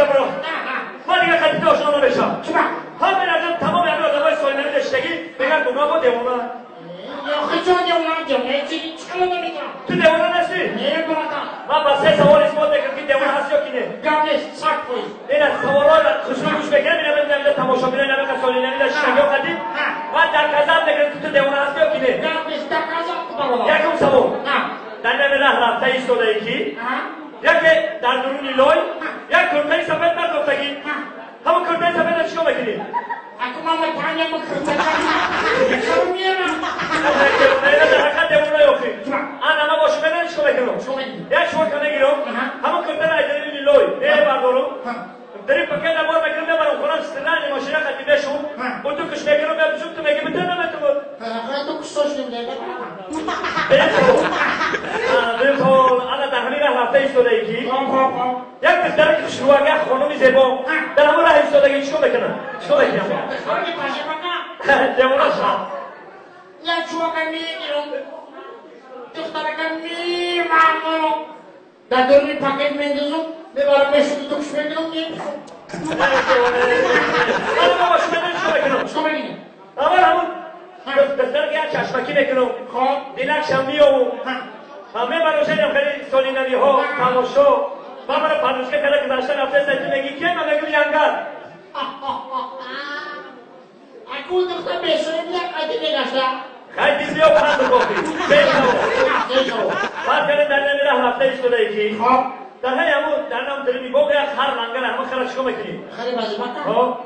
برو من دیگه خطیت آشنا نمیشم همین ازم تمام همین آدمای سالینمی داشتگی بگن گناه با دیوانه تو دیوانه نستی؟ من با 3 سوال اسمات بکرم که دیوانه هست یا کی نه؟ این از سوالای خوشبه گوش بکنم این همین نمیده تماشا بینه نمیده که سالینمی داشتگی و قدیم من در کذب بکرم که تو دیوانه هست یا کی نه؟ یکم سوال در نمی رفته ایستاده یکی یکی در درونی لای یک کرتای سفید در گفتگی همون کرتای سفید رو چیکار میکنی؟ در حقیقت دیوانه یافتی همه باشو بدن چیکار میکنم؟ یک شما کنه گیرم همون کرتای را در درونی لای بردارم داری پکه در بار میکنم ببرم خونم سترن ماشینه خطی بشون و تو کش میکنم ببشون تو میگه بده نمیتون بود تو کشتاش نمیده بلکل انا در همین راه رفته ایستاده یکی یک پسر خوشروگه خانمی زیبا در همون راه ایستادگی چیکار میکنه؟ چیکار میکنه؟ دیوانه شد یک شوکه میگیرم دخترکه میمرم در درمی پاکت میندازم میبرم میشونی تو کش میکنم میپسم انا بابا شما نمیشه چیکار میکنی؟ اول همون دفتر که چشمکی میکنم دیلک شمی و همه برای شدیم خیلی سالینمی ها تماشا من برای پردوشگه کرده که داشتن هفته سایتی میگی که من میگم ینگر اکو دختر بشوری بیا قیدی بگشته خیلی بیا پرند بگفتی بیشو بعد کنیم در نمی راه رفته ایستاده یکی در همون در نام داری میگو که هر لنگر همه خرا چیکار میکنی؟ خیلی بازی بکن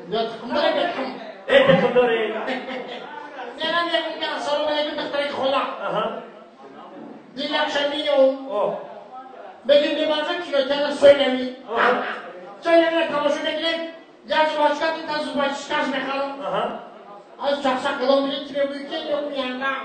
یا تکم داره بکن ای تکم داره نرم یکم که اصلا رو بگیم دختری خدا دیلک شمی و بگیم بیمازم کلوتر سوینمی سوینمی تماشو بگیریم یک باشکت این تا زوباشکش میخوام از چخشک کلام بیرید که بگیم که یکم ینگم